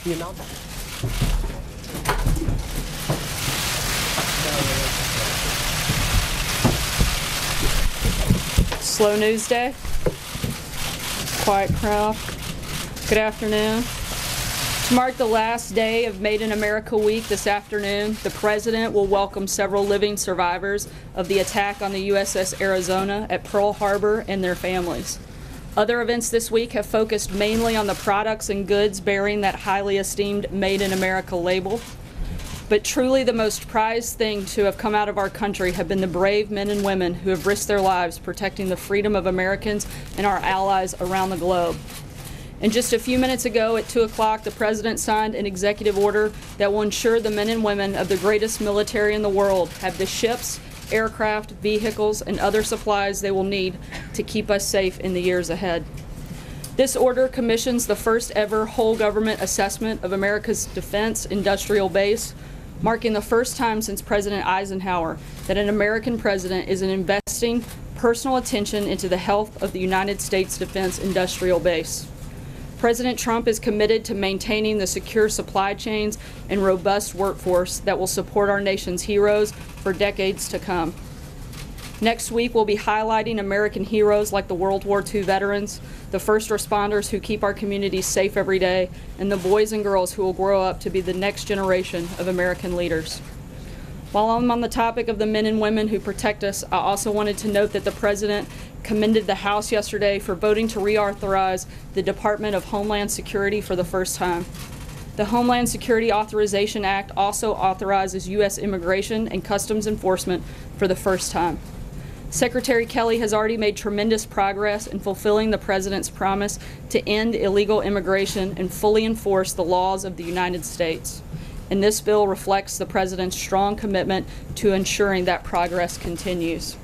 the announcement. Slow news day. Quiet crowd. Good afternoon. To mark the last day of Made in America Week this afternoon, the President will welcome several living survivors of the attack on the USS Arizona at Pearl Harbor and their families. Other events this week have focused mainly on the products and goods bearing that highly esteemed Made in America label. But truly the most prized thing to have come out of our country have been the brave men and women who have risked their lives protecting the freedom of Americans and our allies around the globe. And just a few minutes ago at 2 o'clock, the President signed an executive order that will ensure the men and women of the greatest military in the world have the ships, aircraft, vehicles, and other supplies they will need to keep us safe in the years ahead. This order commissions the first ever whole government assessment of America's defense industrial base, marking the first time since President Eisenhower that an American president is investing personal attention into the health of the United States defense industrial base. President Trump is committed to maintaining the secure supply chains and robust workforce that will support our nation's heroes for decades to come. Next week, we'll be highlighting American heroes like the World War II veterans, the first responders who keep our communities safe every day, and the boys and girls who will grow up to be the next generation of American leaders. While I'm on the topic of the men and women who protect us, I also wanted to note that the President commended the House yesterday for voting to reauthorize the Department of Homeland Security for the first time. The Homeland Security Authorization Act also authorizes U.S. Immigration and Customs Enforcement for the first time. Secretary Kelly has already made tremendous progress in fulfilling the President's promise to end illegal immigration and fully enforce the laws of the United States. And this bill reflects the President's strong commitment to ensuring that progress continues.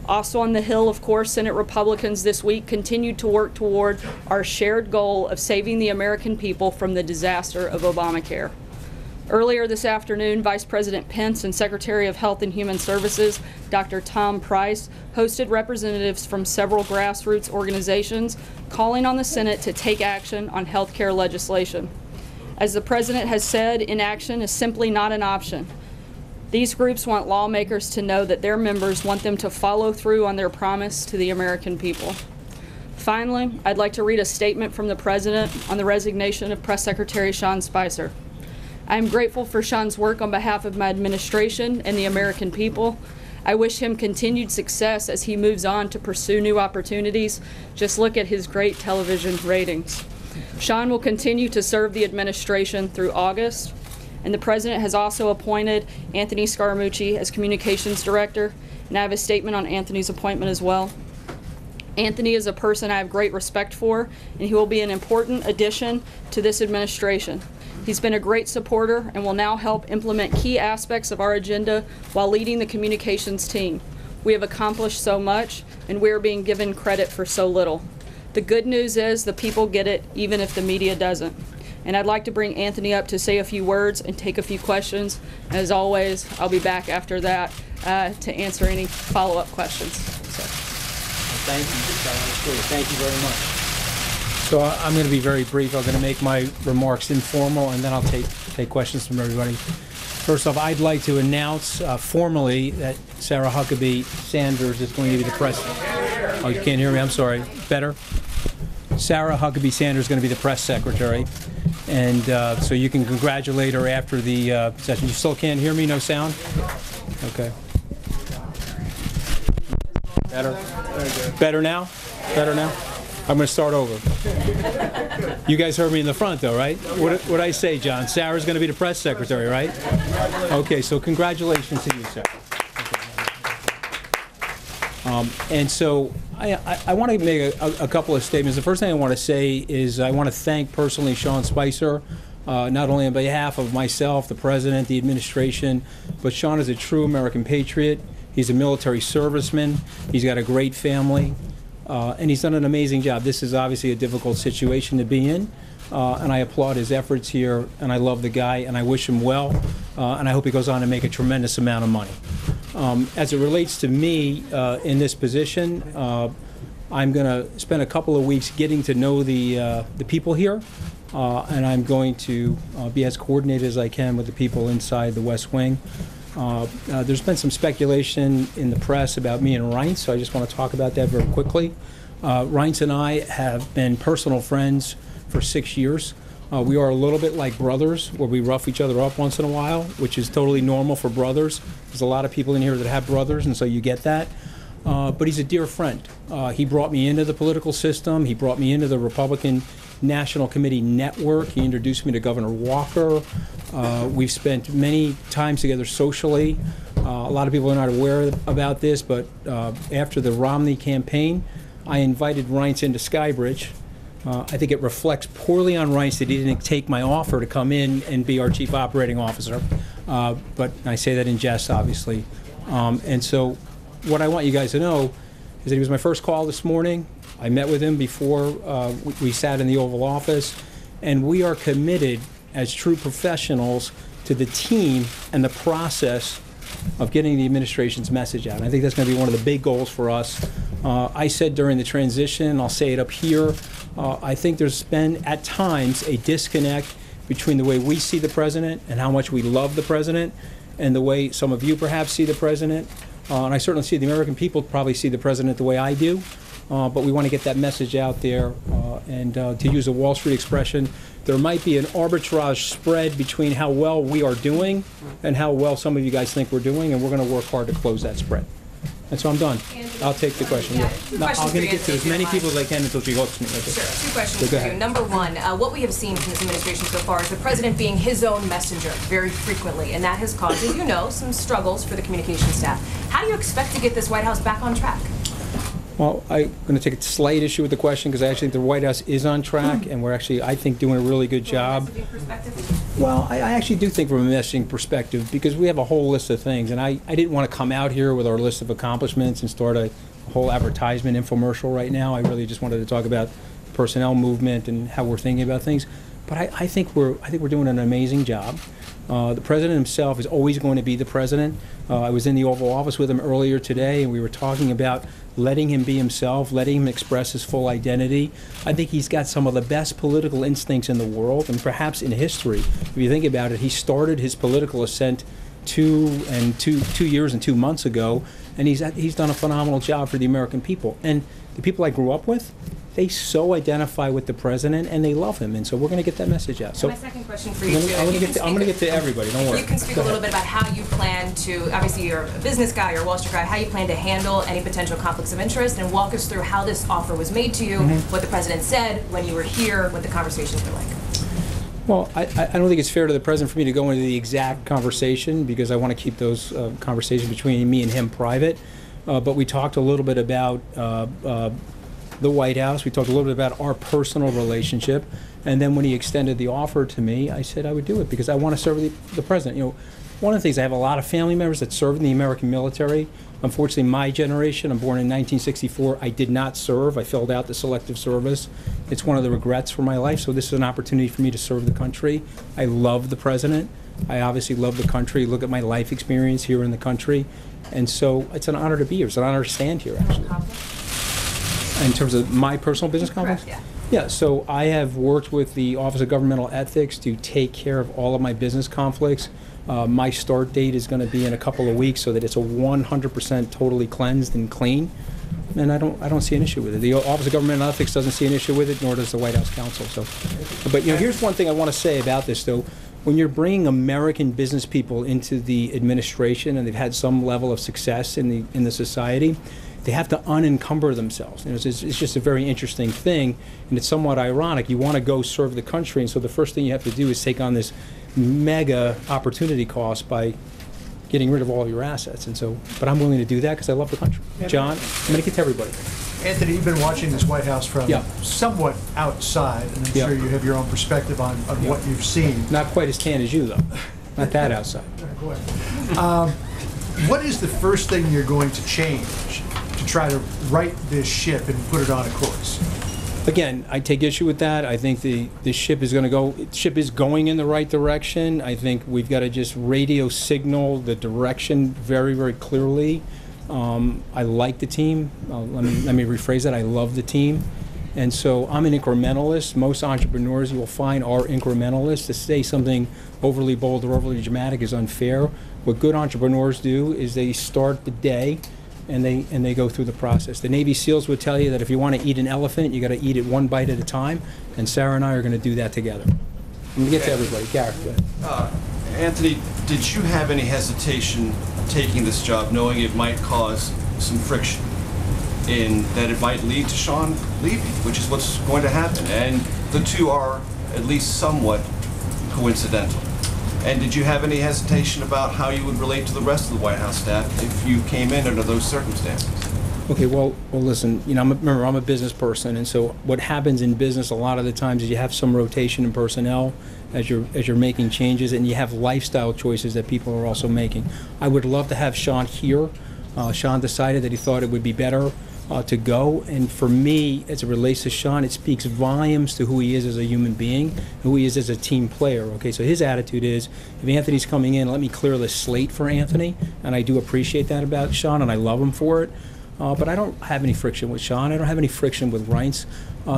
Also on the Hill, of course, Senate Republicans this week continued to work toward our shared goal of saving the American people from the disaster of Obamacare. Earlier this afternoon, Vice President Pence and Secretary of Health and Human Services, Dr. Tom Price, hosted representatives from several grassroots organizations calling on the Senate to take action on health care legislation. As the President has said, inaction is simply not an option. These groups want lawmakers to know that their members want them to follow through on their promise to the American people. Finally, I'd like to read a statement from the President on the resignation of Press Secretary Sean Spicer. I am grateful for Sean's work on behalf of my administration and the American people. I wish him continued success as he moves on to pursue new opportunities. Just look at his great television ratings. Sean will continue to serve the administration through August, and the President has also appointed Anthony Scaramucci as Communications Director, and I have a statement on Anthony's appointment as well. Anthony is a person I have great respect for, and he will be an important addition to this administration. He's been a great supporter and will now help implement key aspects of our agenda while leading the communications team. We have accomplished so much, and we are being given credit for so little. The good news is the people get it, even if the media doesn't. And I'd like to bring Anthony up to say a few words and take a few questions. As always, I'll be back after that to answer any follow-up questions. So. Thank you. Thank you very much. So I'm going to be very brief. I'm going to make my remarks informal, and then I'll take questions from everybody. First off, I'd like to announce formally that Sarah Huckabee Sanders is going to be the press. Oh, you can't hear me? I'm sorry. Better? Sarah Huckabee Sanders is going to be the press secretary. And so you can congratulate her after the session. You still can't hear me? No sound? Okay. Better? Better now? Better now? I'm going to start over. You guys heard me in the front, though, right? What did I say, John? Sarah's going to be the press secretary, right? Okay, so congratulations to you, Sarah. And so I want to make a couple of statements. The first thing I want to say is I want to thank personally Sean Spicer, not only on behalf of myself, the President, the administration, but Sean is a true American patriot. He's a military serviceman. He's got a great family. And he's done an amazing job. This is obviously a difficult situation to be in, and I applaud his efforts here, and I love the guy, and I wish him well, and I hope he goes on to make a tremendous amount of money. As it relates to me in this position, I'm going to spend a couple of weeks getting to know the people here, and I'm going to be as coordinated as I can with the people inside the West Wing. There's been some speculation in the press about me and Reince, so I just want to talk about that very quickly. Reince and I have been personal friends for 6 years. We are a little bit like brothers, where we rough each other up once in a while, which is totally normal for brothers. There's a lot of people in here that have brothers, and so you get that. But he's a dear friend. He brought me into the political system. He brought me into the Republican National Committee network. He introduced me to Governor Walker. We've spent many times together socially. A lot of people are not aware about this, but after the Romney campaign, I invited Reince into Skybridge. I think it reflects poorly on Reince that he didn't take my offer to come in and be our chief operating officer. But I say that in jest, obviously. And so what I want you guys to know is that he was my first call this morning. I met with him before we sat in the Oval Office, and we are committed as true professionals to the team and the process of getting the administration's message out. And I think that's going to be one of the big goals for us. I said during the transition, I'll say it up here, I think there's been at times a disconnect between the way we see the president and how much we love the president and the way some of you perhaps see the president. And I certainly see the American people probably see the president the way I do. But we want to get that message out there. And to use a Wall Street expression, there might be an arbitrage spread between how well we are doing and how well some of you guys think we're doing, and we're going to work hard to close that spread. And so I'm done. I'll take the question. Yeah. No, I'm going to get to as many people as I can until she hooks me. Okay. Sure. Two questions for you. Number one, what we have seen from this administration so far is the president being his own messenger very frequently, and that has caused, as you know, some struggles for the communications staff. How do you expect to get this White House back on track? Well, I'm going to take a slight issue with the question because I actually think the White House is on track, and we're actually, I think, doing a really good job. From a messaging perspective? Well, I actually do think from a messaging perspective, because we have a whole list of things, and I didn't want to come out here with our list of accomplishments and start a whole advertisement infomercial right now. I really just wanted to talk about personnel movement and how we're thinking about things. But I think we're doing an amazing job. The president himself is always going to be the president. I was in the Oval Office with him earlier today, and we were talking about letting him be himself, letting him express his full identity. I think he's got some of the best political instincts in the world, and perhaps in history. If you think about it, he started his political ascent two years and 2 months ago, and he's done a phenomenal job for the American people. And the people I grew up with, they so identify with the president and they love him, and so we're going to get that message out. So my second question for you, I'm going to get to everybody. Don't worry. You can speak a little bit about how you plan to, obviously you're a business guy, you're a Wall Street guy, how you plan to handle any potential conflicts of interest, and walk us through how this offer was made to you, what the president said when you were here, what the conversations were like. Well, I don't think it's fair to the president for me to go into the exact conversation because I want to keep those conversations between me and him private. But we talked a little bit about the White House. We talked a little bit about our personal relationship. And then when he extended the offer to me, I said I would do it because I want to serve the president. You know, one of the things, I have a lot of family members that serve in the American military. Unfortunately, my generation, I'm born in 1964, I did not serve. I filled out the selective service. It's one of the regrets for my life, so this is an opportunity for me to serve the country. I love the president. I obviously love the country. Look at my life experience here in the country. And so it's an honor to be here. It's an honor to stand here, actually. In terms of my personal business conflicts? Correct, yeah, so I have worked with the Office of Governmental Ethics to take care of all of my business conflicts. My start date is going to be in a couple of weeks so that it's a 100% totally cleansed and clean. And I don't see an issue with it. The Office of Governmental Ethics doesn't see an issue with it, nor does the White House counsel. So, but you know, here's one thing I want to say about this, though. When you're bringing American business people into the administration and they've had some level of success in the society, they have to unencumber themselves. You know, it's just a very interesting thing, and it's somewhat ironic. You want to go serve the country, and so the first thing you have to do is take on this mega opportunity cost by getting rid of all of your assets. And so, but I'm willing to do that because I love the country. John, I'm going to get to everybody. Anthony, you've been watching this White House from somewhat outside, and I'm sure you have your own perspective on what you've seen. Not quite as tan as you, though. Not that outside. Go ahead. What is the first thing you're going to change to try to right this ship and put it on a course? Again, I take issue with that. I think the ship is going in the right direction. I think we've got to just radio signal the direction very, very clearly. I like the team. Let me rephrase that. I love the team. And so I'm an incrementalist. Most entrepreneurs you will find are incrementalists. To say something overly bold or overly dramatic is unfair. What good entrepreneurs do is they start the day and they go through the process. The Navy SEALs would tell you that if you want to eat an elephant, you got to eat it one bite at a time. And Sarah and I are going to do that together. I'm going to get to everybody. Gareth, go ahead. Anthony, did you have any hesitation taking this job, knowing it might cause some friction, in that it might lead to Sean leaving, which is what's going to happen, and the two are at least somewhat coincidental? And did you have any hesitation about how you would relate to the rest of the White House staff if you came in under those circumstances? Okay, well, listen, you know, remember, I'm a business person, and so what happens in business a lot of the times is you have some rotation in personnel as you're making changes, and you have lifestyle choices that people are also making. I would love to have Sean here. Sean decided that he thought it would be better to go, and for me, as it relates to Sean, it speaks volumes to who he is as a human being, who he is as a team player. Okay, so his attitude is, if Anthony's coming in, let me clear the slate for Anthony, and I do appreciate that about Sean, and I love him for it. But I don't have any friction with Sean. I don't have any friction with Reince.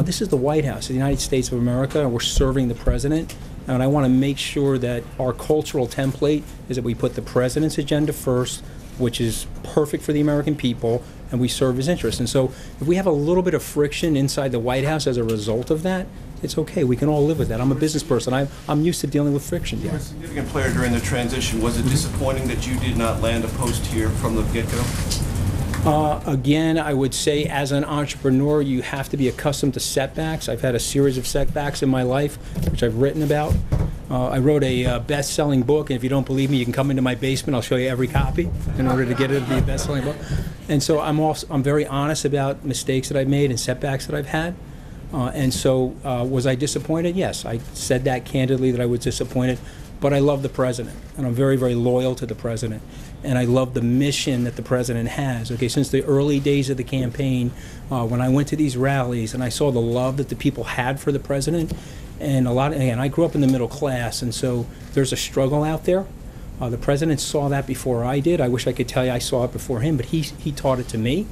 This is the White House, the United States of America, and we're serving the president. And I want to make sure that our cultural template is that we put the president's agenda first, which is perfect for the American people, and we serve his interests. And so if we have a little bit of friction inside the White House as a result of that, it's okay. We can all live with that. I'm a business person. I'm used to dealing with friction. You were a significant player during the transition. Was it disappointing that you did not land a post here from the get-go? Again, I would say as an entrepreneur, you have to be accustomed to setbacks. I've had a series of setbacks in my life, which I've written about. I wrote a best-selling book, and if you don't believe me, you can come into my basement. I'll show you every copy in order to get it to be a best-selling book. And so I'm very honest about mistakes that I've made and setbacks that I've had. And so was I disappointed? Yes, I said that candidly, that I was disappointed. But I love the president, and I'm very, very loyal to the president. And I love the mission that the president has. Okay, since the early days of the campaign, when I went to these rallies and I saw the love that the people had for the president, and again, I grew up in the middle class, and so there's a struggle out there. The president saw that before I did. I wish I could tell you I saw it before him, but he taught it to me.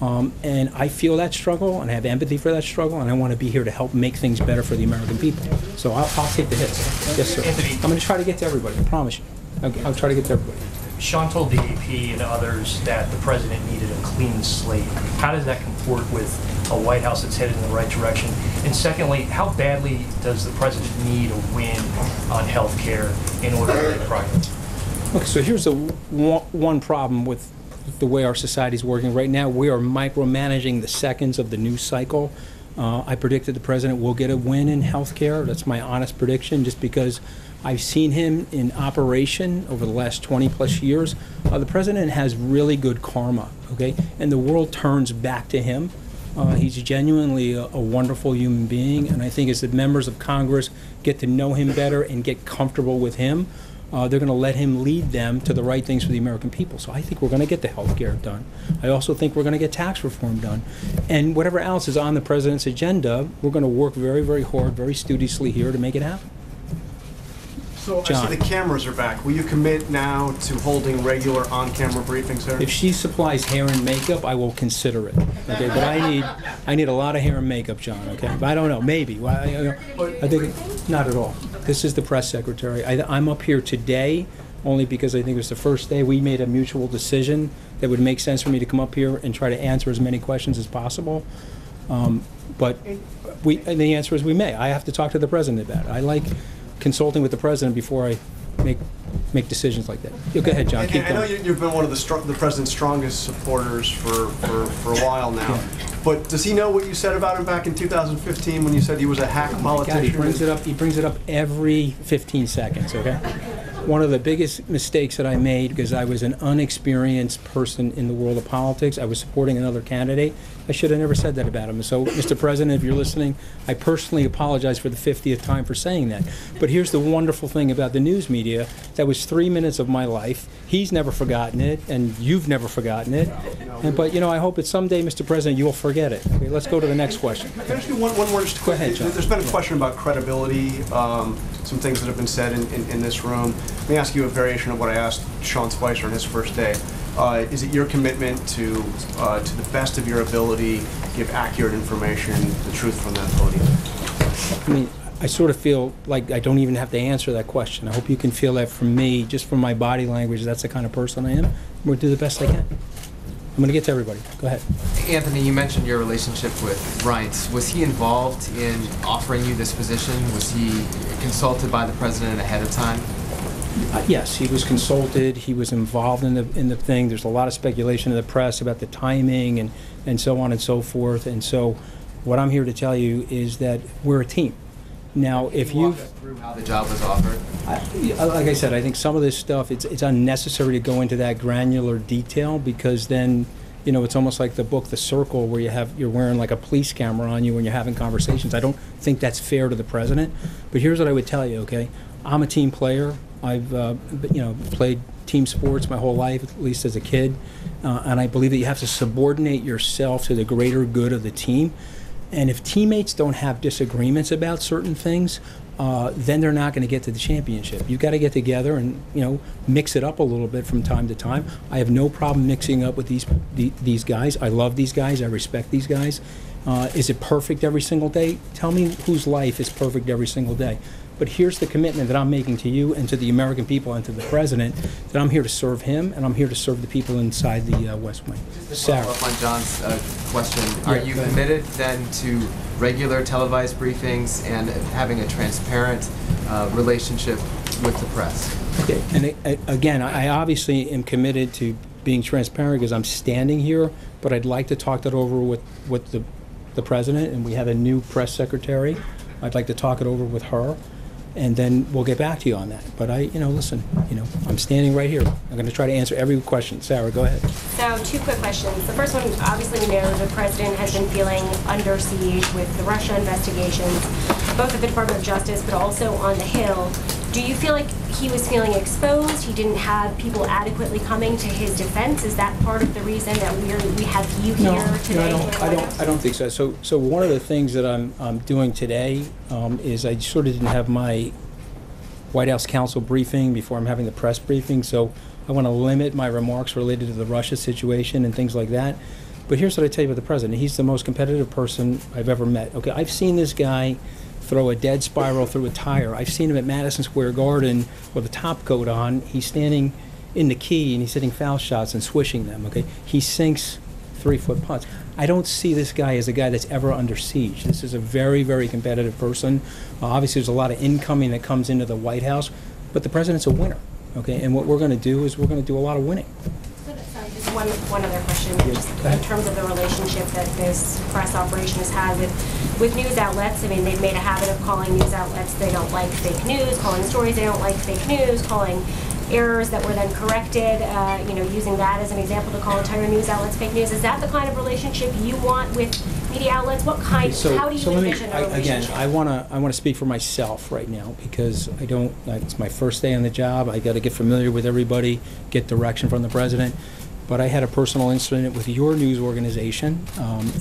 And I feel that struggle, and I have empathy for that struggle, and I want to be here to help make things better for the American people. So I'll take the hits. Yes, sir. Anthony, I'm going to try to get to everybody, I promise you. I'll try to get to everybody. Sean told the AP and others that the president needed a clean slate. How does that comport with a White House that's headed in the right direction? And secondly, how badly does the president need a win on health care in order to make progress? Okay, so here's the one problem with the way our society is working right now. We are micromanaging the seconds of the news cycle. I predicted the president will get a win in health care. That's my honest prediction, just because I've seen him in operation over the last 20 plus years. The president has really good karma, okay? And the world turns back to him. He's genuinely a wonderful human being, and I think as the members of Congress get to know him better and get comfortable with him, they're going to let him lead them to the right things for the American people. So I think we're going to get the health care done. I also think we're going to get tax reform done. And whatever else is on the president's agenda, we're going to work very, very hard, very studiously here to make it happen. So John. I see the cameras are back. Will you commit now to holding regular on-camera briefings here? If she supplies hair and makeup, I will consider it. Okay, but I need a lot of hair and makeup, John. Okay, but I don't know. Maybe. Well, I think not at all. This is the press secretary. I'm up here today only because I think it was the first day we made a mutual decision that would make sense for me to come up here and try to answer as many questions as possible. But and the answer is we may. I have to talk to the president about it. I like consulting with the president before I make decisions like that. Go ahead, John. Keep going. I know you've been one of the president's strongest supporters for a while now. Yeah. But does he know what you said about him back in 2015 when you said he was a hack politician? God, he brings it up every 15 seconds. Okay. One of the biggest mistakes that I made, because I was an unexperienced person in the world of politics, I was supporting another candidate. I should have never said that about him. So, Mr. President, if you're listening, I personally apologize for the 50th time for saying that. But here's the wonderful thing about the news media. That was 3 minutes of my life. He's never forgotten it, and you've never forgotten it. But, I hope that someday, Mr. President, you'll forget it. Okay, let's go to the next question. Can I ask you one more just quick? Go ahead, John. There's been a question about credibility some things that have been said in this room. Let me ask you a variation of what I asked Sean Spicer on his first day. Is it your commitment to the best of your ability, give accurate information, the truth from that podium? I mean, I sort of feel like I don't even have to answer that question. I hope you can feel that from me, just from my body language. That's the kind of person I am. I'm going to do the best I can. I'm going to get to everybody. Go ahead. Anthony, you mentioned your relationship with Reince. Was he involved in offering you this position? Was he consulted by the president ahead of time? Yes, he was consulted. He was involved in the thing. There's a lot of speculation in the press about the timing and so on and so forth. And so what I'm here to tell you is that we're a team. Now, if you walk us through how the job was offered, like I said, I think some of this stuff, it's unnecessary to go into that granular detail, because then, you know, it's almost like the book The Circle, where you're wearing like a police camera on you when you're having conversations. I don't think that's fair to the president. But here's what I would tell you, okay? I'm a team player. I've played team sports my whole life, at least as a kid, and I believe that you have to subordinate yourself to the greater good of the team. And if teammates don't have disagreements about certain things, then they're not going to get to the championship. You've got to get together and, you know, mix it up a little bit from time to time. I have no problem mixing up with these guys. I love these guys. I respect these guys. Is it perfect every single day? Tell me whose life is perfect every single day. But here's the commitment that I'm making to you and to the American people and to the president, that I'm here to serve him and I'm here to serve the people inside the West Wing. just to follow up on John's question, are you committed then to regular televised briefings and having a transparent relationship with the press? Okay. And again, I obviously am committed to being transparent because I'm standing here, but I'd like to talk that over with the president, and we have a new press secretary. I'd like to talk it over with her, and then we'll get back to you on that. But listen, I'm standing right here. I'm going to try to answer every question. Sarah, go ahead. So, two quick questions. The first one, obviously we know the president has been feeling under siege with the Russia investigations, both at the Department of Justice, but also on the Hill. Do you feel like he was feeling exposed? He didn't have people adequately coming to his defense? Is that part of the reason that we have you here today? No, I don't think so. So one of the things that I'm doing today is I sort of didn't have my White House counsel briefing before I'm having the press briefing. So I want to limit my remarks related to the Russia situation and things like that. But here's what I tell you about the president. He's the most competitive person I've ever met. Okay, I've seen this guy throw a dead spiral through a tire. I've seen him at Madison Square Garden with a top coat on. He's standing in the key and he's hitting foul shots and swishing them, okay? He sinks 3-foot putts. I don't see this guy as a guy that's ever under siege. This is a very, very competitive person. Obviously, there's a lot of incoming that comes into the White House, but the president's a winner, okay? And what we're going to do is we're going to do a lot of winning. Just one other question, just in terms of the relationship that this press operation has had with news outlets. I mean, they've made a habit of calling news outlets they don't like fake news, calling stories they don't like fake news, calling errors that were then corrected, using that as an example to call entire news outlets fake news. Is that the kind of relationship you want with media outlets? What kind? How do you envision a relationship? Again, I want to speak for myself right now, because it's my first day on the job. I got to get familiar with everybody, get direction from the president. But I had a personal incident with your news organization,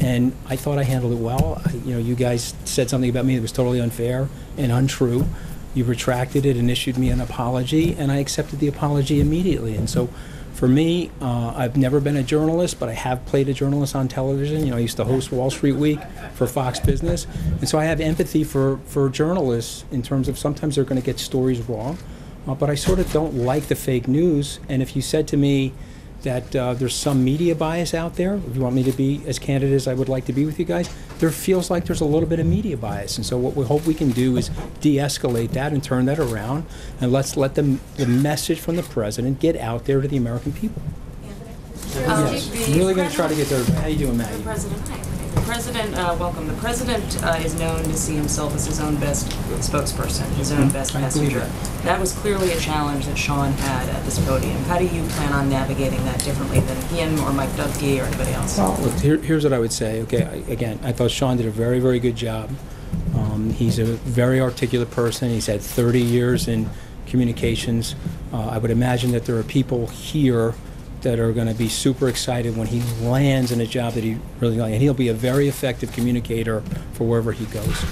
and I thought I handled it well. You guys said something about me that was totally unfair and untrue. You retracted it and issued me an apology, and I accepted the apology immediately. And so for me, I've never been a journalist, but I have played a journalist on television. I used to host Wall Street Week for Fox Business. And so I have empathy for journalists in terms of sometimes they're going to get stories wrong. But I sort of don't like the fake news. And if you said to me that there's some media bias out there, if you want me to be as candid as I would like to be with you guys, there feels like there's a little bit of media bias. And so what we hope we can do is de-escalate that and turn that around, and let's let the message from the president get out there to the American people. Yes, I'm really going to try to get there. How you doing, Maggie? Welcome. The president is known to see himself as his own best spokesperson, his own best messenger. That was clearly a challenge that Sean had at this podium. How do you plan on navigating that differently than him or Mike Dubke or anybody else? Well, look, here's what I would say. Okay, again, I thought Sean did a very, very good job. He's a very articulate person. He's had 30 years in communications. I would imagine that there are people here that are going to be super excited when he lands in a job that he really likes. And he'll be a very effective communicator for wherever he goes.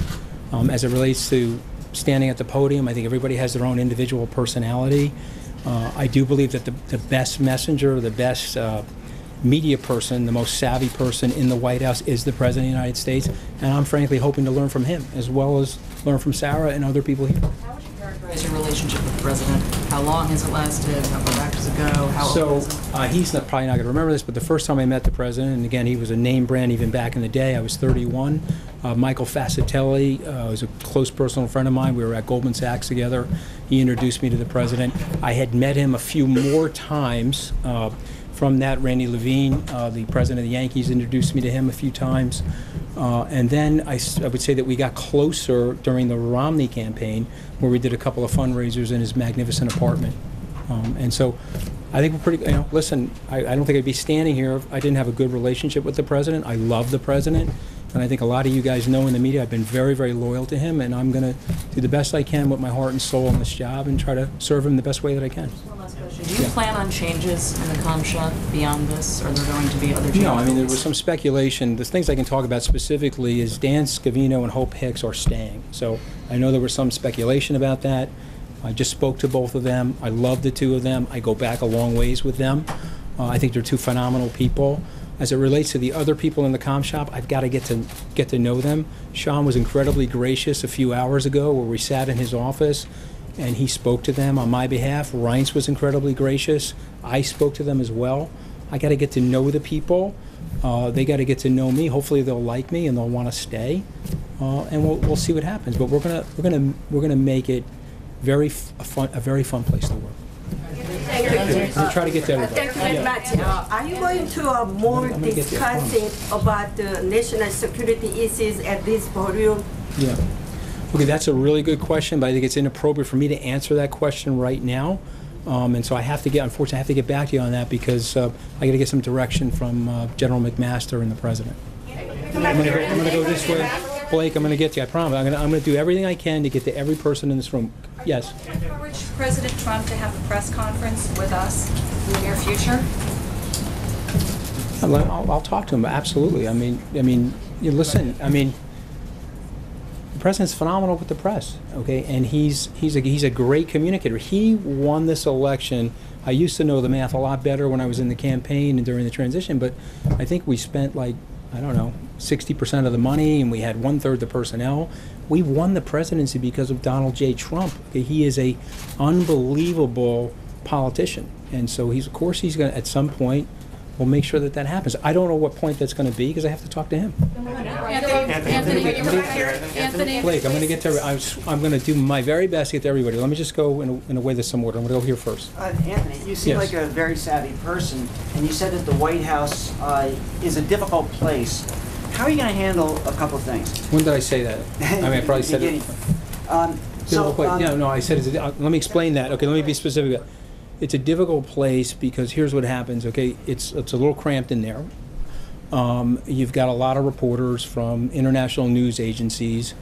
As it relates to standing at the podium. I think everybody has their own individual personality. I do believe that the best messenger, the best media person, the most savvy person in the White House is the President of the United States, and I'm frankly hoping to learn from him as well as learn from Sarah and other people here. How would you characterize your relationship with the President? How long has it lasted? How far back does it go? How old is it? He's probably not going to remember this, but the first time I met the President, and again, he was a name brand even back in the day, I was 31. Michael Fascitelli was a close personal friend of mine. We were at Goldman Sachs together. He introduced me to the President. I had met him a few more times. From that, Randy Levine, the president of the Yankees, introduced me to him a few times. And then I would say that we got closer during the Romney campaign, where we did a couple of fundraisers in his magnificent apartment. And so I think we're pretty, listen, I don't think I'd be standing here if I didn't have a good relationship with the President. I love the President. And I think a lot of you guys know in the media I've been very, very loyal to him, and I'm going to do the best I can with my heart and soul in this job and try to serve him the best way that I can. One last question. Do you plan on changes in the comm shop beyond this? Are there going to be other changes? No, I mean, there was some speculation. The things I can talk about specifically is Dan Scavino and Hope Hicks are staying. So I know there was some speculation about that. I just spoke to both of them. I love the two of them. I go back a long ways with them. I think they're two phenomenal people. As it relates to the other people in the comm shop, I've got to get to know them. Sean was incredibly gracious a few hours ago where we sat in his office and he spoke to them on my behalf. Reince was incredibly gracious. I spoke to them as well. I got to get to know the people. They got to get to know me. Hopefully they'll like me and they'll want to stay. And we'll see what happens. But we're gonna make it a very fun place to work. We'll try to get to everybody. Thank you very much. Are you going to more discussing about the national security issues at this podium? Yeah. Okay, that's a really good question, but I think it's inappropriate for me to answer that question right now. And so unfortunately, I have to get back to you on that because I got to get some direction from General McMaster and the President. I'm going to go this way. Blake, I'm going to get to you. I promise. I'm going to do everything I can to get to every person in this room. Yes? Encourage President Trump to have a press conference with us in the near future? I'll talk to him. Absolutely. I mean, listen. I mean, the president's phenomenal with the press. Okay, and he's a great communicator. He won this election. I used to know the math a lot better when I was in the campaign and during the transition, but I think we spent like, I don't know, 60% of the money, and we had 1/3 the personnel. We won the presidency because of Donald J. Trump. Okay, he is a unbelievable politician, and so he's going to, at some point, we'll make sure that happens. I don't know what point that's going to be because I have to talk to him. Anthony. Blake, I'm going to get to. I'm going to do my very best to get to everybody. Let me just go in a way that's some order. I'm going to go here first. Anthony, you seem like a very savvy person, and you said that the White House is a difficult place. How are you going to handle a couple of things? When did I say that? I mean, I probably said it. I said it. Let me explain that. Okay, let me be specific. It's a difficult place because here's what happens. Okay, it's a little cramped in there. You've got a lot of reporters from international news agencies,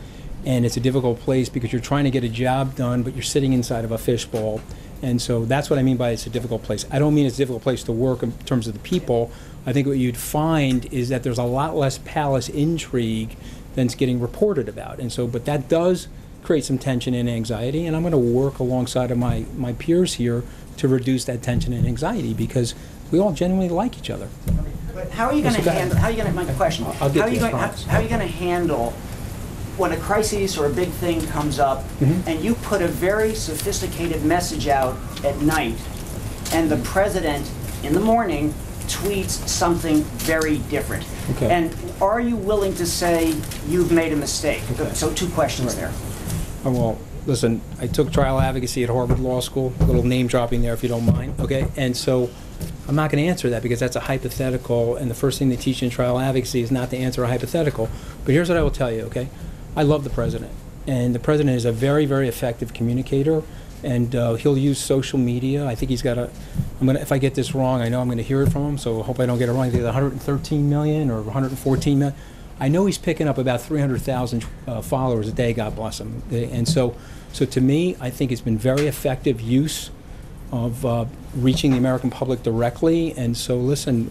and it's a difficult place because you're trying to get a job done, but you're sitting inside of a fishbowl. And so that's what I mean by it's a difficult place. I don't mean it's a difficult place to work in terms of the people. I think what you'd find is that there's a lot less palace intrigue than's getting reported about. And so, but that does create some tension and anxiety, and I'm going to work alongside of my peers here to reduce that tension and anxiety because we all genuinely like each other. But how are you going to handle? How are you going to? My question. How are you going to handle when a crisis or a big thing comes up, and you put a very sophisticated message out at night, and the president in the morning tweets something very different? Okay. And are you willing to say you've made a mistake? Okay. So two questions there. Oh, well, listen, I took trial advocacy at Harvard Law School, a little name dropping there if you don't mind, okay? And so I'm not going to answer that because that's a hypothetical, and the first thing they teach in trial advocacy is not to answer a hypothetical. But here's what I will tell you, okay? I love the president, and the president is a very, very effective communicator, and he'll use social media. I think he's got if I get this wrong, I know I'm going to hear it from him, so I hope I don't get it wrong. He's 113 million or 114 million. I know he's picking up about 300,000 followers a day, God bless him. And so to me, I think it's been very effective use of reaching the American public directly. And so listen,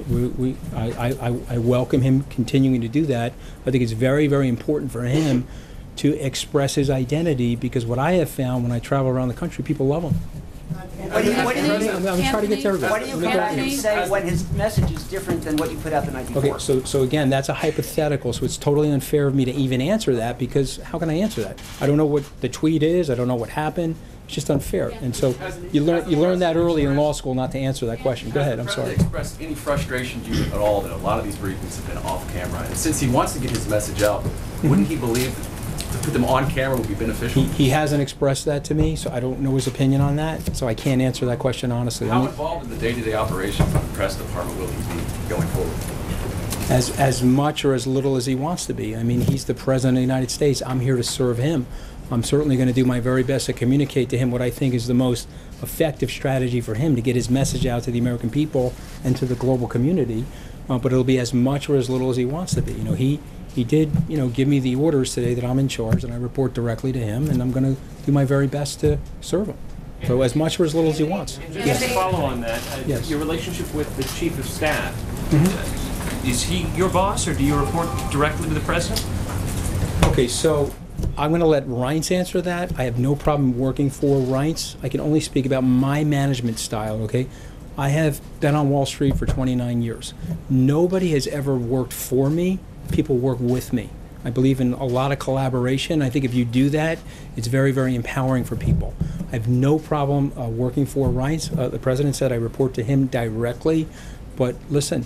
I welcome him continuing to do that. I think it's very, very important for him to express his identity, because what I have found when I travel around the country, people love him. What do you I'm trying to get to everybody. What do you come back and say when his message is different than what you put out the night before? Okay, so again, that's a hypothetical, so it's totally unfair of me to even answer that, because how can I answer that? I don't know what the tweet is, I don't know what happened, it's just unfair. And so you learn that early in law school not to answer that question. Go ahead, I'm sorry. Has the President expressed any frustration to you at all that a lot of these briefings have been off camera? And since he wants to get his message out, wouldn't he believe that to put them on camera would be beneficial? He hasn't expressed that to me, so I don't know his opinion on that, so I can't answer that question honestly. How involved in the day-to-day operations of the press department will he be going forward? As much or as little as he wants to be. I mean, he's the President of the United States. I'm here to serve him. I'm certainly going to do my very best to communicate to him what I think is the most effective strategy for him to get his message out to the American people and to the global community, but it'll be as much or as little as he wants to be. You know, he did, you know, give me the orders today that I'm in charge, and I report directly to him, and I'm going to do my very best to serve him. So as much or as little as he wants. Just to follow on that, yes. Your relationship with the Chief of Staff, Is he your boss, or do you report directly to the President? Okay, so I'm going to let Reince answer that. I have no problem working for Reince. I can only speak about my management style, okay? I have been on Wall Street for 29 years. Nobody has ever worked for me. People work with me. I believe in a lot of collaboration. I think if you do that, it's very, very empowering for people. I have no problem working for Reince. The President said I report to him directly. But listen,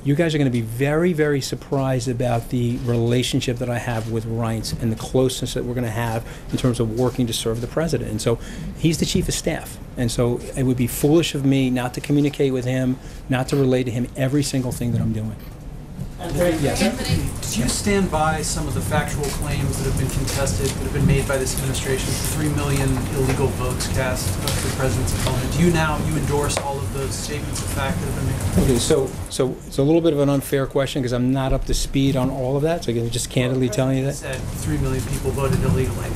you guys are going to be very, very surprised about the relationship that I have with Reince and the closeness that we're going to have in terms of working to serve the President. And so he's the Chief of Staff. And so it would be foolish of me not to communicate with him, not to relay to him every single thing that I'm doing. Yes. Do you stand by some of the factual claims that have been contested, that have been made by this administration? 3 million illegal votes cast for the president's opponent. Do you endorse all of those statements of fact that have been made? Okay, so it's a little bit of an unfair question because I'm not up to speed on all of that. So I can just candidly telling you that. Said 3 million people voted illegally.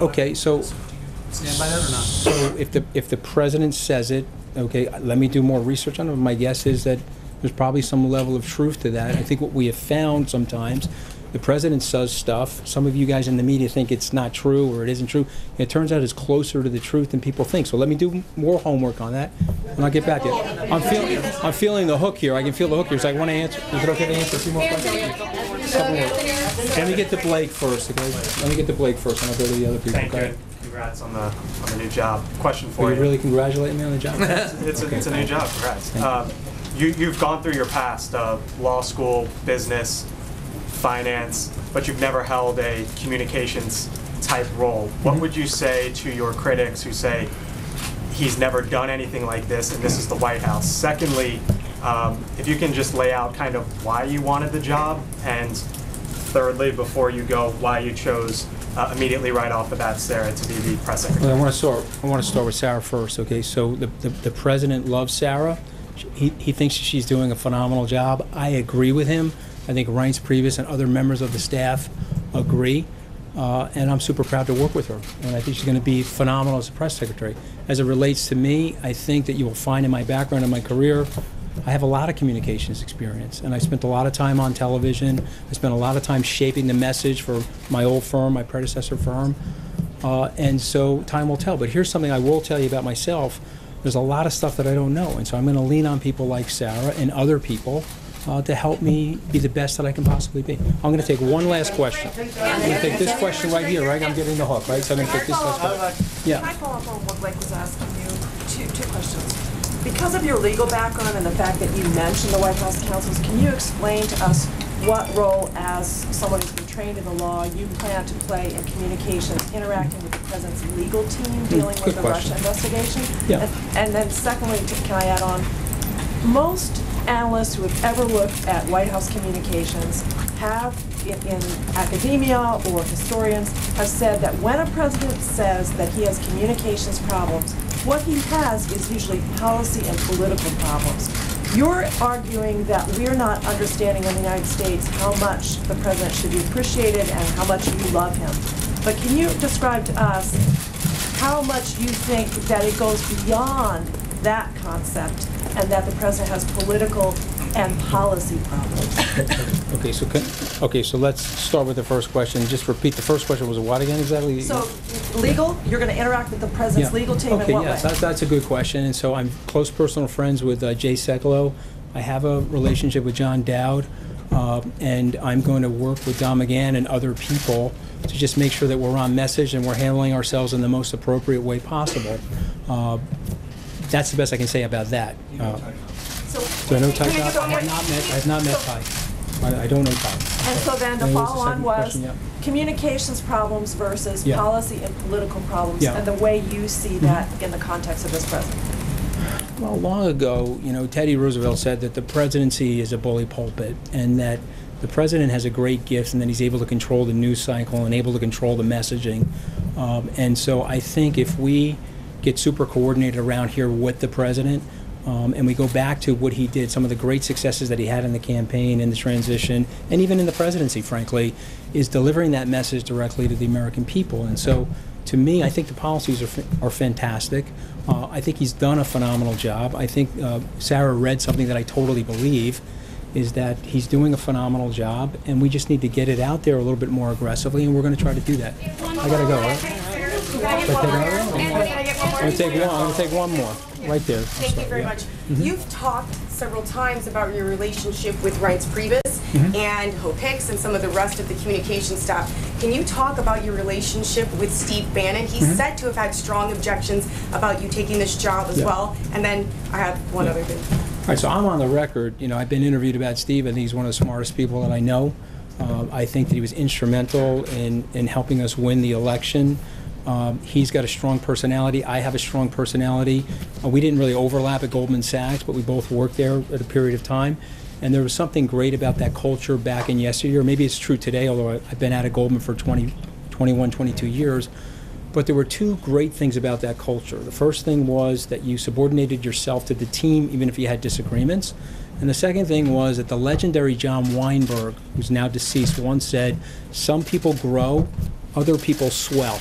Okay, so do you stand by that or not? So if the president says it, okay, let me do more research on it. My guess is that there's probably some level of truth to that. I think what we have found sometimes, the president says stuff. Some of you guys in the media think it's not true or it isn't true. It turns out it's closer to the truth than people think. So let me do more homework on that, and I'll get back to it. I'm feeling the hook here. I can feel the hook here. So I want to answer. Is it okay to answer a few more questions? Let me get to Blake first. Okay? Let me get to Blake first, and I'll go to the other people. Thank you. Congrats on the new job. Question for you. you. Really congratulating me on the job? It's a new job. Congrats. You've gone through your past, law school, business, finance, but you've never held a communications type role. What would you say to your critics who say he's never done anything like this and this is the White House? Secondly, if you can just lay out kind of why you wanted the job, and thirdly, before you go, why you chose immediately right off the bat Sarah to be the press secretary. Well, I want to start with Sarah first. Okay, so the president loves Sarah. He thinks she's doing a phenomenal job. I agree with him. I think Reince Priebus and other members of the staff agree, and I'm super proud to work with her. And I think she's going to be phenomenal as a press secretary. As it relates to me, I think that you will find in my background and my career, I have a lot of communications experience, and I spent a lot of time on television. I spent a lot of time shaping the message for my old firm, my predecessor firm, and so time will tell. But here's something I will tell you about myself. There's a lot of stuff that I don't know, and so I'm going to lean on people like Sarah and other people to help me be the best that I can possibly be. I'm going to take one last question. I'm going to take this question right here, right? I'm getting the hook, right? So I'm going to take this last question. Yeah. Can I follow up on what Blake was asking you? Two questions. Because of your legal background and the fact that you mentioned the White House counsels, can you explain to us what role, as someone who's been trained in the law, you plan to play in communications, interacting with the president's legal team, dealing with the Russia investigation? Yeah. And then secondly, can I add on, most analysts who have ever looked at White House communications have, in academia or historians, have said that when a president says that he has communications problems, what he has is usually policy and political problems. You're arguing that we're not understanding in the United States how much the president should be appreciated and how much you love him. But can you describe to us how much you think that it goes beyond that concept and that the president has political and policy problems. Okay, so let's start with the first question. Just repeat, the first question was what again exactly? So, legal, you're going to interact with the president's legal team in what way? Yes, that's a good question. And so I'm close personal friends with Jay Sekulow. I have a relationship with John Dowd, and I'm going to work with Don McGahn and other people to just make sure that we're on message and we're handling ourselves in the most appropriate way possible. That's the best I can say about that. Do I know Ty? I have not met Ty. I don't know Ty. And so then the follow-on was communications problems versus policy and political problems, and the way you see that in the context of this president. Well, long ago, Teddy Roosevelt said that the presidency is a bully pulpit, and that the president has a great gift, and that he's able to control the news cycle and able to control the messaging. And so I think if we get super coordinated around here with the president, and we go back to what he did, some of the great successes that he had in the campaign, in the transition, and even in the presidency, frankly, is delivering that message directly to the American people. And so, to me, I think the policies are fantastic. I think he's done a phenomenal job. I think Sarah read something that I totally believe, is that he's doing a phenomenal job, and we just need to get it out there a little bit more aggressively, and we're going to try to do that. I got to go, right? I'm going to take one more. Right there. Thank you very much. You've talked several times about your relationship with Reince Priebus and Hope Hicks and some of the rest of the communication staff. Can you talk about your relationship with Steve Bannon? He's said to have had strong objections about you taking this job as well. And then I have one other thing. All right, so I'm on the record. I've been interviewed about Steve. I think he's one of the smartest people that I know. I think that he was instrumental in helping us win the election. He's got a strong personality. I have a strong personality. We didn't really overlap at Goldman Sachs, but we both worked there at a period of time. And there was something great about that culture back in yesteryear. Maybe it's true today, although I've been out of Goldman for 21, 22 years. But there were two great things about that culture. The first thing was that you subordinated yourself to the team, even if you had disagreements. And the second thing was that the legendary John Weinberg, who's now deceased, once said, "Some people grow, other people swell."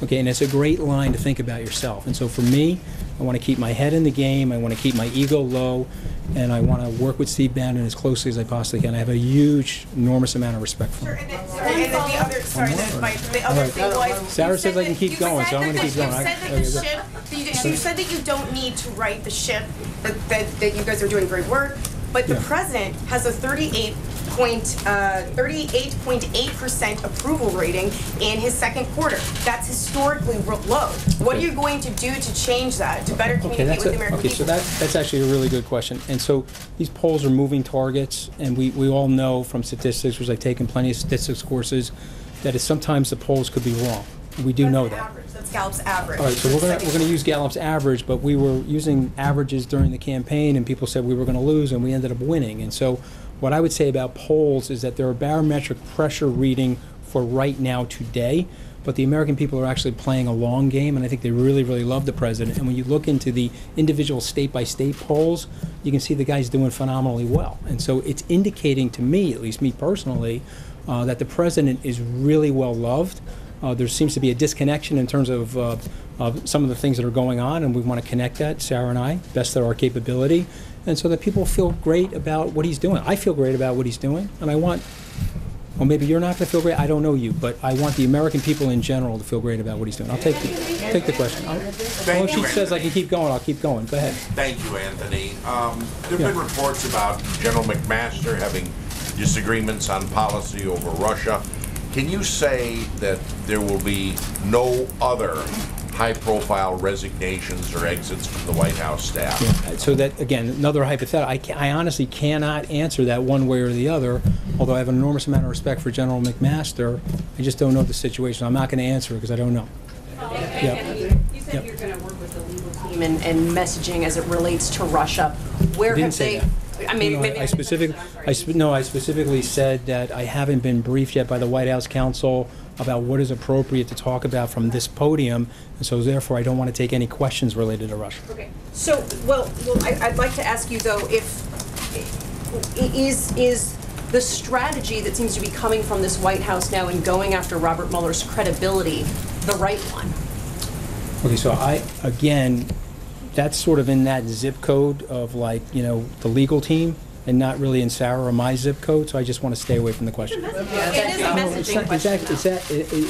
Okay, and it's a great line to think about yourself. And so for me, I want to keep my head in the game, I want to keep my ego low, and I want to work with Steve Bannon as closely as I possibly can. I have a huge, enormous amount of respect for him. The other thing was... Sarah says I can keep going, so I'm going to keep going. You said that you don't need to write the ship, that you guys are doing great work, but the president has a 38.8% approval rating in his second quarter. That's historically low. What are you going to do to change that, to better communicate with the American people? So that's actually a really good question. And so these polls are moving targets, and we all know from statistics, which I've taken plenty of statistics courses, that sometimes the polls could be wrong. We do know that. Average. That's Gallup's average. All right, so we're going to use Gallup's average, but we were using averages during the campaign, and people said we were going to lose, and we ended up winning. And so what I would say about polls is that they're a barometric pressure reading for right now today, but the American people are actually playing a long game, and I think they really, really love the president. And when you look into the individual state-by-state polls, you can see the guy's doing phenomenally well. And so it's indicating to me, at least me personally, that the president is really well loved. There seems to be a disconnection in terms of some of the things that are going on, and we want to connect that, Sarah and I, best of our capability, and so that people feel great about what he's doing. I feel great about what he's doing, and I want, well, maybe you're not going to feel great, I don't know you, but I want the American people in general to feel great about what he's doing. I'll take the question. If she says I can keep going, I'll keep going. Go ahead. Thank you, Anthony. There have been reports about General McMaster having disagreements on policy over Russia. Can you say that there will be no other high-profile resignations or exits from the White House staff? Yeah. So that, again, another hypothetical. I honestly cannot answer that one way or the other, although I have an enormous amount of respect for General McMaster. I just don't know the situation. I'm not going to answer it because I don't know. You said you're going to work with the legal team and messaging as it relates to Russia. Where have they... I specifically said that I haven't been briefed yet by the White House counsel about what is appropriate to talk about from this podium, and so therefore I don't want to take any questions related to Russia. Okay. So, I'd like to ask you though, if is the strategy that seems to be coming from this White House now in going after Robert Mueller's credibility the right one? Okay, so again, that's sort of in that zip code of the legal team and not really in Sarah or my zip code, so I just want to stay away from the question. It is a messaging question.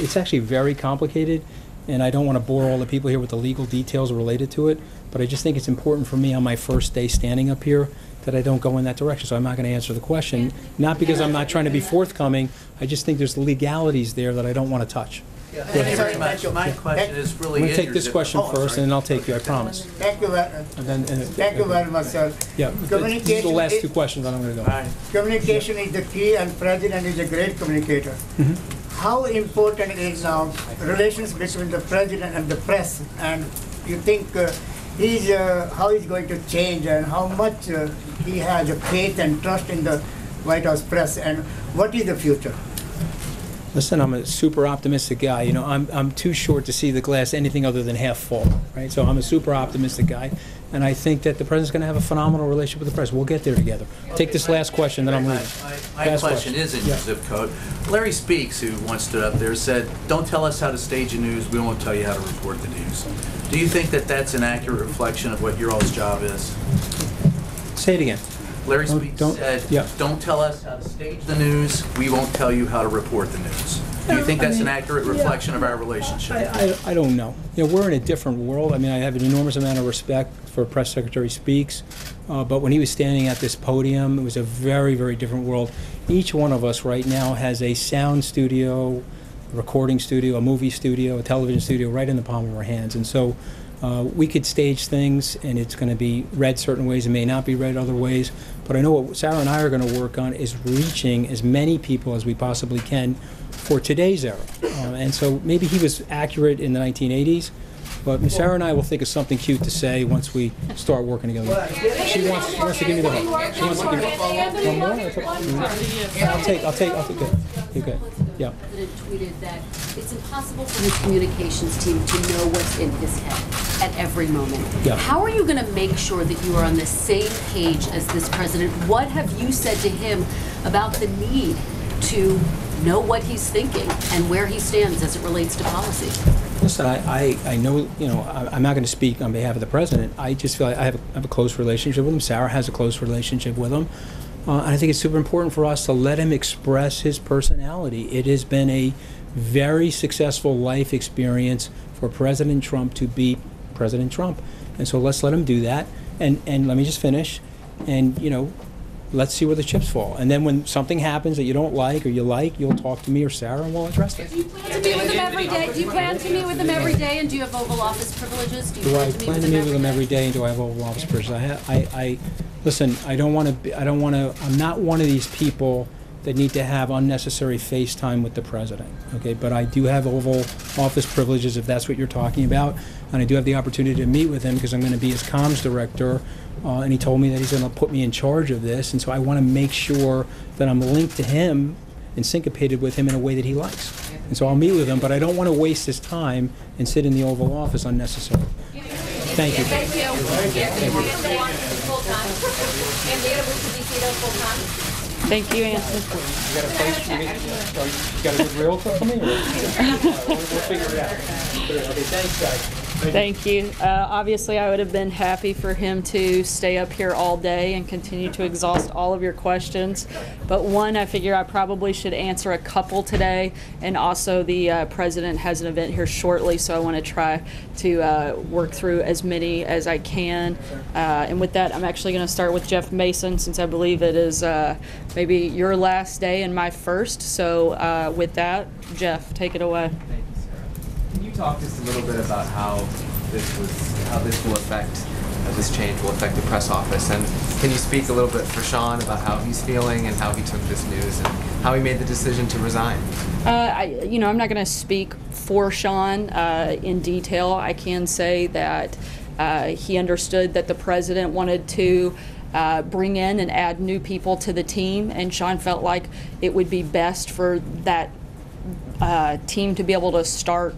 It's actually very complicated, and I don't want to bore all the people here with the legal details related to it, but I just think it's important for me on my first day standing up here that I don't go in that direction, so I'm not going to answer the question, not because I'm not trying to be forthcoming, I just think there's legalities there that I don't want to touch. Thank you very much. My question is really... I'm going to take this question first, and then I'll take you, I promise. Thank you very much, sir. Yeah, these are the last two questions, and I'm going to go. Communication is the key, and President is a great communicator. How important is now relations between the President and the press, and you think how he's going to change, and how much he has a faith and trust in the White House press, and what is the future? Listen, I'm a super optimistic guy. You know, I'm too short to see the glass anything other than half full, right? So I'm a super optimistic guy, and I think that the president's going to have a phenomenal relationship with the press. We'll get there together. Take this last question, then I'm leaving. My question is in your zip code. Larry Speaks, who once stood up there, said, "Don't tell us how to stage the news. We won't tell you how to report the news." Do you think that that's an accurate reflection of what your all's job is? Say it again. Larry Speaks said, "Don't tell us how to stage the news. We won't tell you how to report the news." Do you think that's an accurate reflection of our relationship? I don't know. You know, we're in a different world. I mean, I have an enormous amount of respect for Press Secretary Speaks, but when he was standing at this podium, it was a very, very different world. Each one of us right now has a sound studio, a recording studio, a movie studio, a television studio right in the palm of our hands, and so we could stage things, and it's going to be read certain ways. It may not be read other ways. But I know what Sarah and I are going to work on is reaching as many people as we possibly can for today's era. And so maybe he was accurate in the 1980s, but Sarah and I will think of something cute to say once we start working together. She wants to give me the hook. She wants to give me one more. I'll take it. Okay. Yeah. The president tweeted that it's impossible for his communications team to know what's in his head at every moment. Yeah. How are you going to make sure that you are on the same page as this president? What have you said to him about the need to know what he's thinking and where he stands as it relates to policy? Listen, I know, you know, I'm not going to speak on behalf of the president. I just feel like I have a close relationship with him. Sarah has a close relationship with him. And I think it's super important for us to let him express his personality. It has been a very successful life experience for President Trump to be President Trump. And so let's let him do that. And let me just finish. And, you know, let's see where the chips fall. And then when something happens that you don't like or you like, you'll talk to me or Sarah and we'll address it. Do you plan to meet with him every day? Do you plan to meet with him every day? And do you have Oval Office privileges? Do I plan to meet with him every day? And do I have Oval Office privileges? Listen, I'm not one of these people that need to have unnecessary FaceTime with the president, okay? But I do have Oval Office privileges, if that's what you're talking about, and I do have the opportunity to meet with him because I'm going to be his comms director, and he told me that he's going to put me in charge of this, and so I want to make sure that I'm linked to him and syncopated with him in a way that he likes. And so I'll meet with him, but I don't want to waste his time and sit in the Oval Office unnecessarily. Thank you. Thank you. Anthony, we're going to go on full time. And they're going to move to DC full time. Thank you, Anthony. You got a place for me? You got a good realtor for me? We'll figure it out. Okay, thanks, guys. Thank you. Obviously, I would have been happy for him to stay up here all day and continue to exhaust all of your questions. But one, I figure I probably should answer a couple today. And also, the president has an event here shortly, so I want to try to work through as many as I can. And with that, I'm actually going to start with Jeff Mason, since I believe it is maybe your last day and my first. So with that, Jeff, take it away. Can you talk just a little bit about how this will affect, this change will affect the press office, and can you speak a little bit for Sean about how he's feeling and how he took this news and how he made the decision to resign? I'm not going to speak for Sean in detail. I can say that he understood that the president wanted to bring in and add new people to the team, and Sean felt like it would be best for that team to be able to start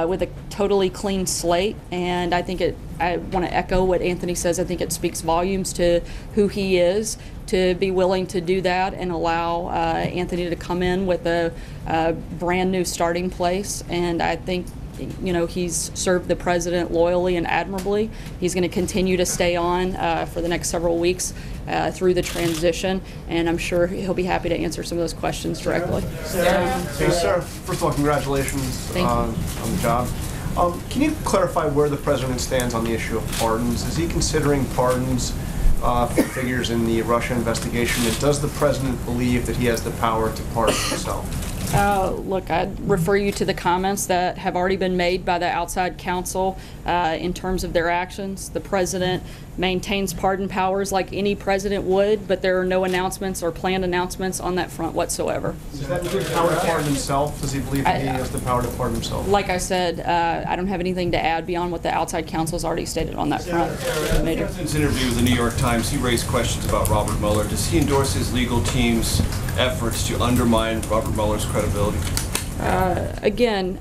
with a totally clean slate. And I think I want to echo what Anthony says. I think it speaks volumes to who he is to be willing to do that and allow Anthony to come in with a brand new starting place. And I think you know, he's served the president loyally and admirably. He's going to continue to stay on for the next several weeks through the transition, and I'm sure he'll be happy to answer some of those questions directly. Hey, sir, first of all, congratulations on the job. Can you clarify where the president stands on the issue of pardons? Is he considering pardons for figures in the Russia investigation? And does the president believe that he has the power to pardon himself? Look, I'd refer you to the comments that have already been made by the outside counsel in terms of their actions. The president maintains pardon powers like any president would, but there are no announcements or planned announcements on that front whatsoever. Does that include power to pardon himself? Does he believe that he has the power to pardon himself? Like I said, I don't have anything to add beyond what the outside counsel has already stated on that front. In the president's interview with the New York Times, he raised questions about Robert Mueller. Does he endorse his legal team's efforts to undermine Robert Mueller's credibility? Again,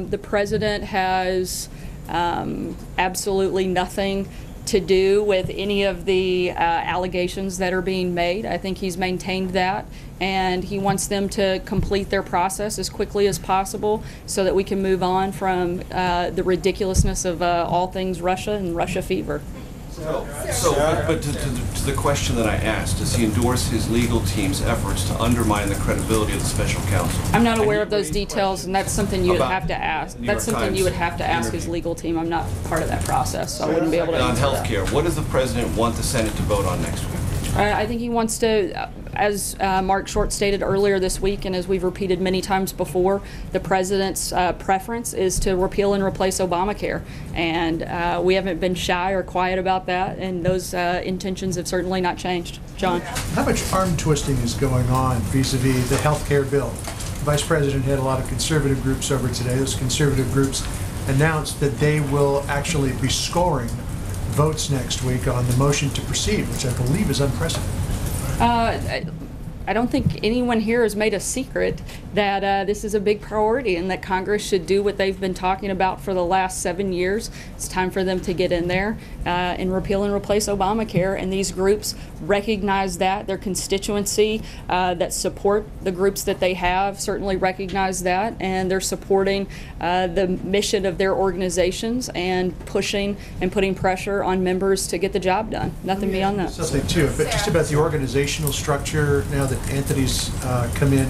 the president has absolutely nothing to do with any of the allegations that are being made. I think he's maintained that, and he wants them to complete their process as quickly as possible so that we can move on from the ridiculousness of all things Russia and Russia fever. But to the question that I asked, does he endorse his legal team's efforts to undermine the credibility of the special counsel? I'm not aware of those details, and that's something you would have to ask. That's something you would have to ask his legal team. I'm not part of that process, so I wouldn't be able to answer that. On healthcare, what does the president want the Senate to vote on next week? I think he wants to, as Mark Short stated earlier this week, and as we've repeated many times before, the president's preference is to repeal and replace Obamacare. And we haven't been shy or quiet about that, and those intentions have certainly not changed. John? How much arm twisting is going on vis-a-vis the health care bill? The Vice President had a lot of conservative groups over today. Those conservative groups announced that they will actually be scoring votes next week on the motion to proceed, which I believe is unprecedented. I don't think anyone here has made a secret that this is a big priority and that Congress should do what they've been talking about for the last 7 years. It's time for them to get in there and repeal and replace Obamacare, and these groups recognize that. Their constituency that support the groups that they have certainly recognize that, and they're supporting the mission of their organizations and pushing and putting pressure on members to get the job done. Nothing beyond that. Something too, but just about the organizational structure now that Anthony's come in.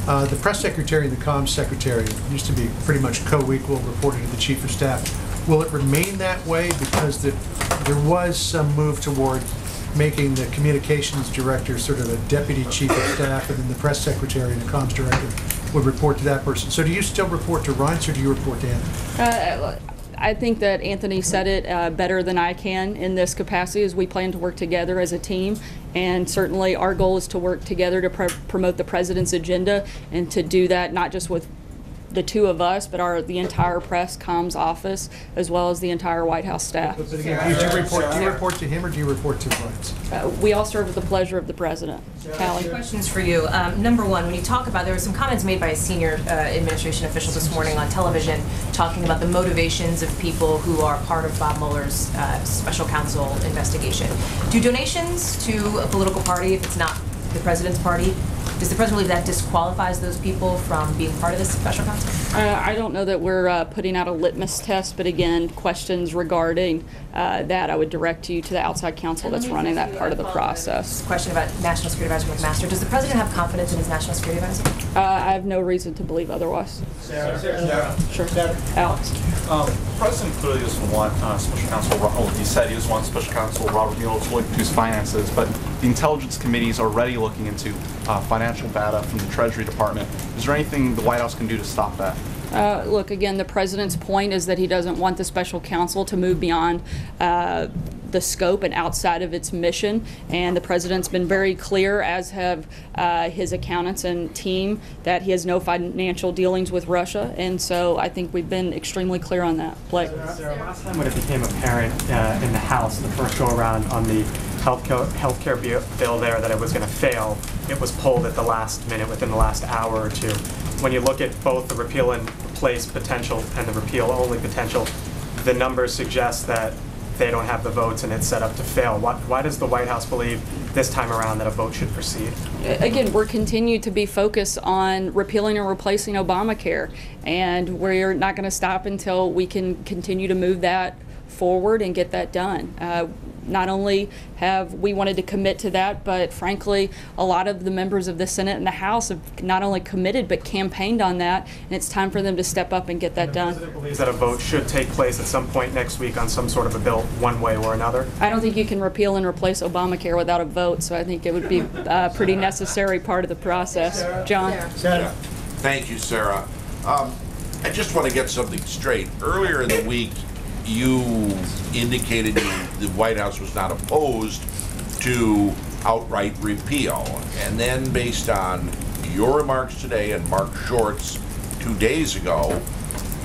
The press secretary and the comms secretary used to be pretty much co-equal, reporting to the chief of staff. Will it remain that way? Because there was some move toward making the communications director sort of a deputy chief of staff, and then the press secretary and the comms director would report to that person. So do you still report to Reince, or do you report to Anthony? I think that Anthony said it better than I can in this capacity, as we plan to work together as a team. And certainly our goal is to work together to promote the president's agenda, and to do that not just with the two of us, but the entire press comms office, as well as the entire White House staff. But again, do you report to him, or do you report to Reince? We all serve at the pleasure of the president. Callie? Questions for you. Number one, when you talk about, there were some comments made by a senior administration official this morning on television talking about the motivations of people who are part of Bob Mueller's special counsel investigation. Do donations to a political party, if it's not the president's party, does the president believe that disqualifies those people from being part of this special counsel? I don't know that we're putting out a litmus test, but again, questions regarding that I would direct you to the outside counsel that's running that part of the process. Question about National Security Advisor McMaster. Does the president have confidence in his National Security Advisor? I have no reason to believe otherwise. Sarah. Sure. Alex. The president clearly doesn't want special counsel, he said he doesn't want special counsel Robert Mueller to look into his finances, but the intelligence committee is already looking into financial data from the Treasury Department. Is there anything the White House can do to stop that? Look, again, the president's point is that he doesn't want the special counsel to move beyond the scope and outside of its mission, and the president's been very clear, as have his accountants and team, that he has no financial dealings with Russia, and so I think we've been extremely clear on that. Blake? Sarah, last time when it became apparent in the House, the first go-around on the healthcare bill there, that it was going to fail, it was pulled at the last minute, within the last hour or two. When you look at both the repeal and replace potential and the repeal only potential, the numbers suggest that they don't have the votes and it's set up to fail. Why does the White House believe this time around that a vote should proceed? Again, we're continued to be focused on repealing and replacing Obamacare, and we're not going to stop until we can continue to move that forward and get that done. Not only have we wanted to commit to that, but frankly, a lot of the members of the Senate and the House have not only committed but campaigned on that, and it's time for them to step up and get that done. The President believes that a vote should take place at some point next week on some sort of a bill, one way or another. I don't think you can repeal and replace Obamacare without a vote, so I think it would be a pretty necessary part of the process. John? Sarah. Thank you, Sarah. I just want to get something straight. Earlier in the week, you indicated the White House was not opposed to outright repeal. And then based on your remarks today and Mark Short's 2 days ago,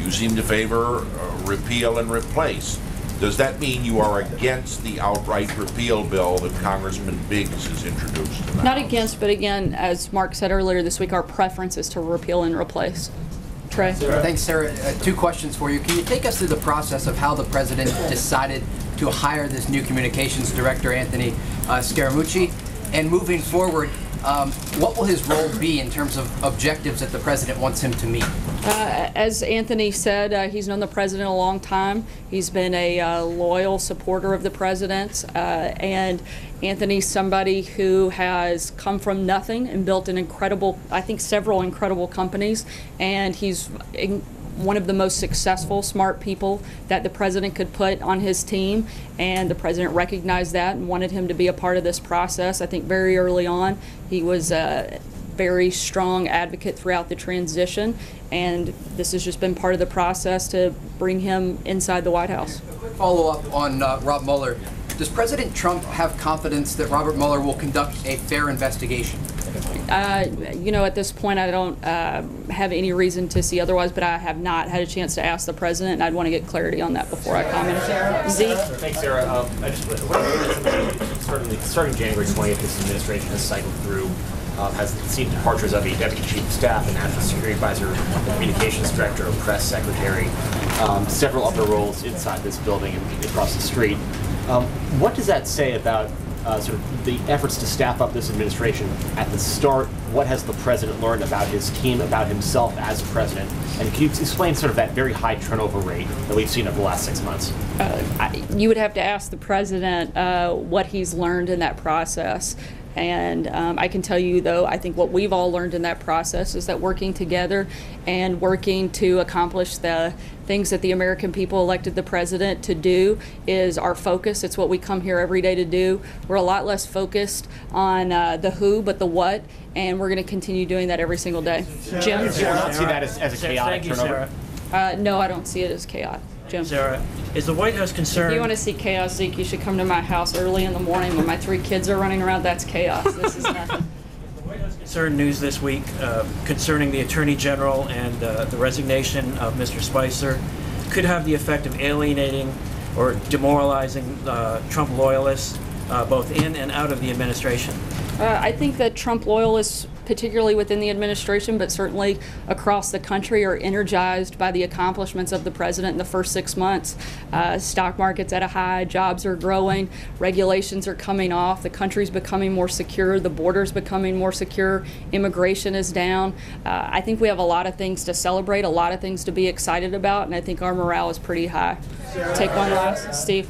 you seem to favor repeal and replace. Does that mean you are against the outright repeal bill that Congressman Biggs has introduced? Not against, but again, as Mark said earlier this week, our preference is to repeal and replace. Trey? Thanks, Sarah. 2 questions for you. Can you take us through the process of how the president decided to hire this new communications director, Anthony Scaramucci? And moving forward, what will his role be in terms of objectives that the president wants him to meet? As Anthony said, he's known the president a long time. He's been a loyal supporter of the president's, and Anthony's somebody who has come from nothing and built an incredible, I think several incredible companies, and he's one of the most successful, smart people that the president could put on his team, and the president recognized that and wanted him to be a part of this process. I think very early on he was a very strong advocate throughout the transition, and this has just been part of the process to bring him inside the White House. A quick follow-up on Rob Mueller. Does President Trump have confidence that Robert Mueller will conduct a fair investigation? You know, at this point, I don't have any reason to see otherwise, but I have not had a chance to ask the president, and I'd want to get clarity on that before I comment. Zeke? Thanks, Sarah. Starting January 20th, this administration has cycled through, has seen departures of a deputy chief of staff, a national security advisor, a communications director, a press secretary, several other roles inside this building and across the street. What does that say about sort of the efforts to staff up this administration at the start? What has the president learned about his team, about himself as president? And can you explain sort of that very high turnover rate that we've seen over the last 6 months? You would have to ask the president what he's learned in that process. And I can tell you, though, I think what we've all learned in that process is that working together and working to accomplish the things that the American people elected the president to do is our focus. It's what we come here every day to do. We're a lot less focused on the who, but the what, and we're going to continue doing that every single day. Jim? Do you not see that as a chaotic turnover? No, I don't see it as chaotic. Jim? Sarah, is the White House concerned? If you want to see chaos, Zeke, you should come to my house early in the morning when my 3 kids are running around. That's chaos. This is nothing. Concerned news this week concerning the Attorney General and the resignation of Mr. Spicer could have the effect of alienating or demoralizing Trump loyalists both in and out of the administration. I think that Trump loyalists, particularly within the administration, but certainly across the country, are energized by the accomplishments of the president in the first 6 months. Stock market's at a high, jobs are growing, regulations are coming off, the country's becoming more secure, the border's becoming more secure, immigration is down. I think we have a lot of things to celebrate, a lot of things to be excited about, and I think our morale is pretty high. Take one last. Steve.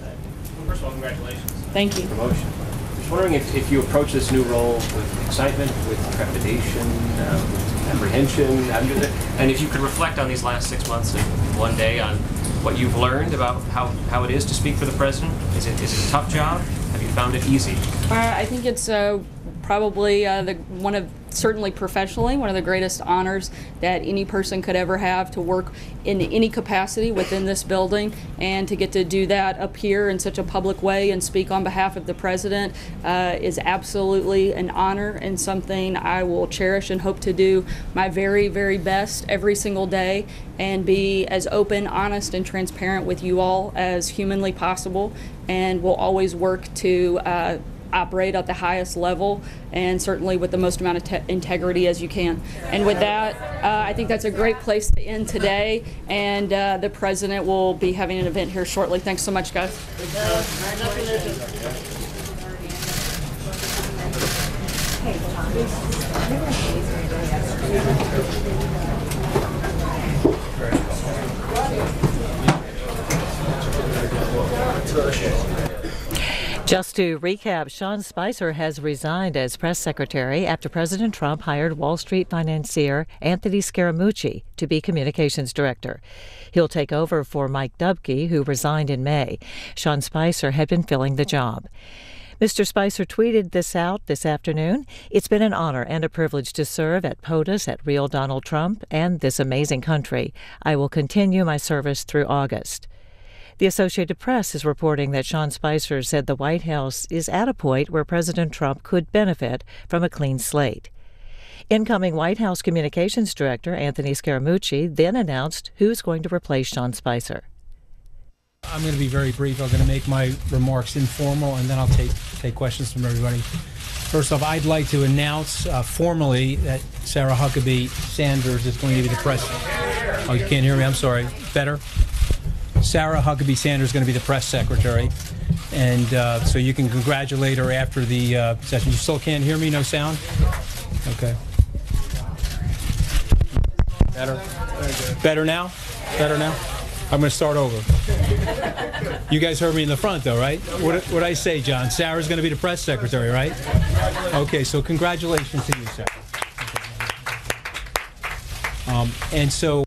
First of all, congratulations. Thank you. Promotion. I was wondering if you approach this new role with excitement, with trepidation, with apprehension, and if you could reflect on these last 6 months in one day on what you've learned about how it is to speak for the president. Is it a tough job? Have you found it easy? I think it's probably certainly professionally, one of the greatest honors that any person could ever have, to work in any capacity within this building, and to get to do that up here in such a public way and speak on behalf of the president is absolutely an honor and something I will cherish and hope to do my very, very best every single day and be as open, honest, and transparent with you all as humanly possible, and will always work to operate at the highest level and certainly with the most amount of integrity as you can. And with that, I think that's a great place to end today, and the President will be having an event here shortly. Thanks so much, guys. Just to recap, Sean Spicer has resigned as press secretary after President Trump hired Wall Street financier Anthony Scaramucci to be communications director. He'll take over for Mike Dubke, who resigned in May. Sean Spicer had been filling the job. Mr. Spicer tweeted this out this afternoon. It's been an honor and a privilege to serve at POTUS, at Real Donald Trump, and this amazing country. I will continue my service through August. The Associated Press is reporting that Sean Spicer said the White House is at a point where President Trump could benefit from a clean slate. Incoming White House Communications Director Anthony Scaramucci then announced who's going to replace Sean Spicer. I'm going to be very brief. I'm going to make my remarks informal, and then I'll take questions from everybody. First off, I'd like to announce formally that Sarah Huckabee Sanders is going to be the press. Oh, you can't hear me? I'm sorry. Better? Sarah Huckabee Sanders is going to be the press secretary, and so you can congratulate her after the session. You still can't hear me? No sound? Okay. Better? Better now? Better now? I'm going to start over. You guys heard me in the front, though, right? What I say, John? Sarah's going to be the press secretary, right? Okay, so congratulations to you, Sarah. And so